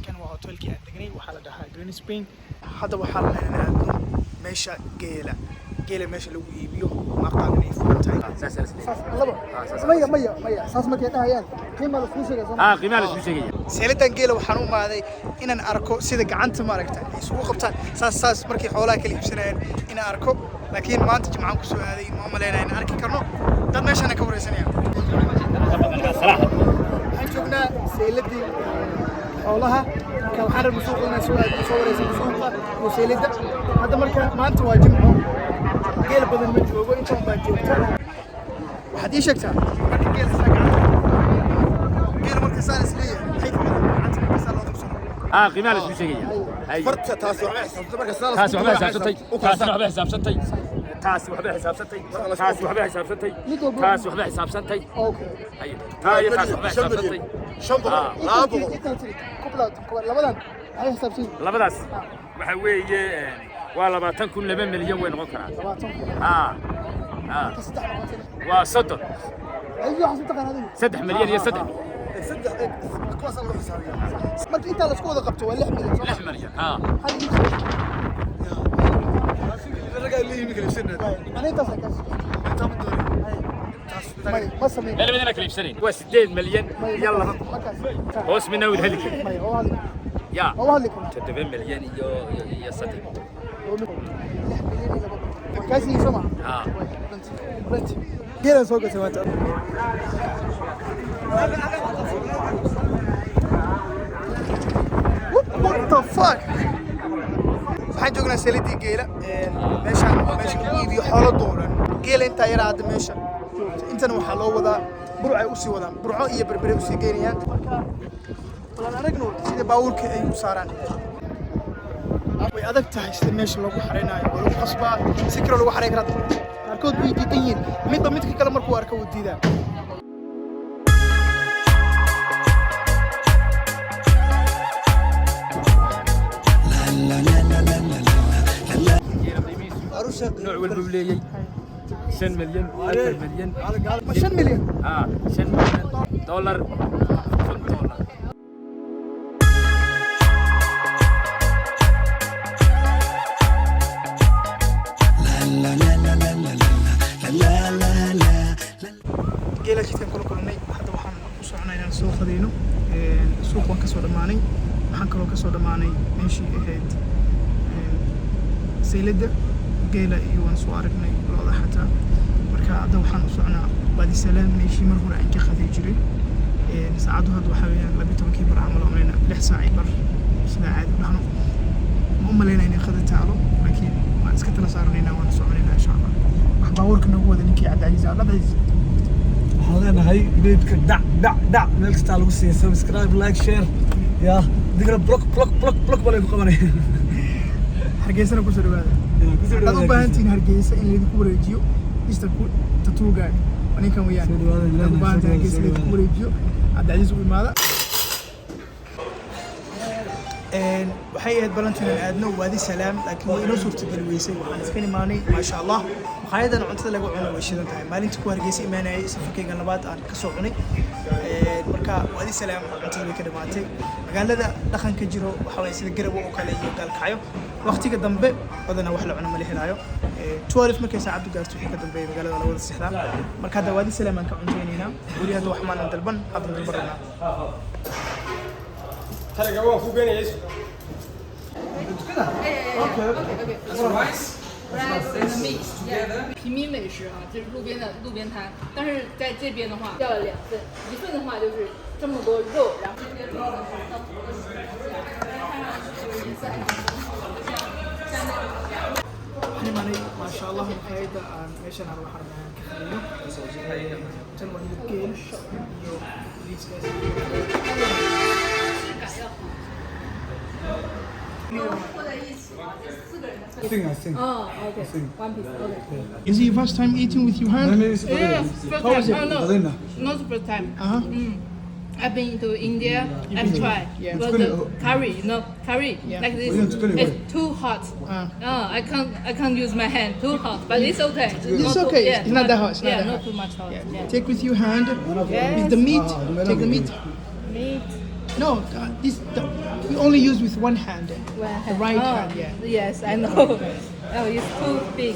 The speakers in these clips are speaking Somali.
كان هوتيلكي أدقني وحلا دها جرين سبرينج هذا وحلا لنا ماشى geela meesha lagu iibiyo maqaadna ay furan tahay maya saas markay dhahayaan qiimaha la sheegay qiimaha la sheegay seeladan geela waxaan u maaday inaan arko sida gacanta maaragtay ay isugu qabtaan saas markay xoolaha kala iibsanayaan inaan arko laakiin maanta jimcaan ku soo aaday ma maleynaa in arki karno dad meeshan ka wareysanayaan waxaan joognaa seeladii xoolaha ka waxaan rabaa suuqna soo wareysan suuqa iyo seelada hadda marka maanta waa jimco geel badan ma joogo intaan baa joogta waxaad ii sheegtaa marka geel saan isleeyahay maxay ka badan gacanta marka saan loo qabsano qiimaha la sheegaya farta taas waxba xisaabtay marka saan taas waxba xisaabtay taas waxba xisaabtay taas waxba xisaabtay taas waxba xisaabtay taas waxba xisaabtay okay ay taas waxba xisaabtay shanbada laabo labadan ay xisaabtay labadaas waxa weeye waa 2 milyan way noqon karaan waa soddon ayuu xasab taqaanadii 3 milyan iyo 3 kuwaas loo xisaabiyo marka inta la isku wada qabto waa 6 milyan 6 milyan raga اللي يمكن يفسرنا انا انت سكت انت مدوري ما سمي لا بدنا كليب سنين هو 6 مليون يلا هوس من اول هلك يا هو هلك 7 مليون يا صديق كاسي سمع برنت جينا سوق سمعت what the fuck waxaan joognaa seeladii geela meeshaan lagu iibiyo xoolo dooran geela intaa yara hadda meesha intana waxaa loo wadaa burcay usii wadaan burco iyo berbere usii geynayaan marka walaan aragno sida baabuurka ay u saaraan way adag tahay sida meesha loogu xareynayo waa lagu qasbaa si kale lagu xareyn karaa qaarkood way diidan yihiin midba midka kale markuu arko wuu diidaa نوع والبولية 5 مليون 10 مليون 5 مليون 5 مليون دولار geela jidkan kula kulnay hadda waxaan u soconaa inaan soo qadayno suuq waan kasoo dhammaanay waxaan kaloo kasoo dhammaanay meeshii ahayd seelada geela iyo waan soo aragnay looda xataa marka hadda waxaan u socnaa baadi salaam meeshii mar hore aan ka qaday jiray saacadu hadda waxaa weeyaan 12 bar camal oo meena 6 saac bar sida caadi dhahno ma u maleynaa inay qada taalo laakiin waan iska tala saaranaynaa waan soconaynaa insha Allah wax baawarka nagu wada ninkii Cabdi Casiis waxaan leenahay beedka dhac meel kasta lagu siiyo subscribe like share ya digna block bale ku qabanay hargeysana ku soo dhawaada hadda u baahantiin hargeysa in laydinku wareejiyo istaku tatuuga ninkan weeyaan hadda u baahantiin hargeysa in laydinku wareejiyo Cabdi Casiis u imaada waxay ahayd balantina aadno waadi salaam laakiin way inoo suurtagali weysay waxaan iska nimaanay maasha Allah maqaayadan cuntada lagu cuno way shidan tahay maalintii ku hargeysa imaanayay safarkayga labaad aan ka soo cunay marka waadi salaam cuntada way ka dhamaatay magaalada dhaqanka jiro waxa way sida garabo oo kale iyo galkacyo waqtiga dambe badana wax la cuno ma lehelaayo 12 markay saacadu gaarto wixii ka dambeeyay magaalada la wada sixdaa marka hadda waadi salaam aan ka cunteynayna wali hadda wax maan dalban hadda dalbarna Okay. That's rice. Rice and meat together. 平民美食啊，就是路边摊，但是在这边的话要了2份，一份的话就是这么多肉，然后这边肉的话到头的时候，颜色还挺丰富的，像那种。ما شاء الله مقايدة meeshan aan wax arkaan ka khaliyo tan waa hilibkeen iyo Sing. okay. One piece. Okay. Is it your first time eating with your hand? Yes, first time. No, not the first time. I've been to India. I've tried. Yeah. But the curry, Yeah. like this, it's too hot. I can't use my hand. Too hot, but it's okay. It's okay. It's not that hot. It's not that not hot. too much hot. Yeah. Take with your hand Yes. with the meat. Take the meat. Meat. No, we only use with one hand. One The right hand, yeah. Yes, I know. Oh, it's too big.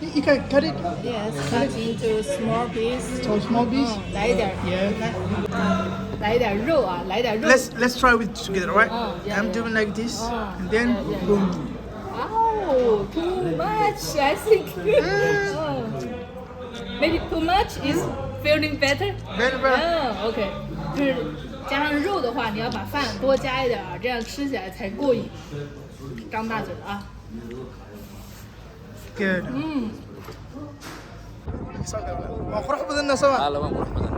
You can cut it. Yes, cut into small piece. So small piece. 来一点儿 Yeah. 来一点肉啊，来点肉。 Let's try it together, right? Yeah, I'm yeah. doing like this, Oh, and then yeah, yeah. boom. Oh, too much, I think. Oh. Maybe too much is feeling better. Better. OK，就是加上肉的话，你要把饭多加一点儿，这样吃起来才过瘾。张大嘴啊！ Good. Waa qurux badan soo ma? Lama qurux badan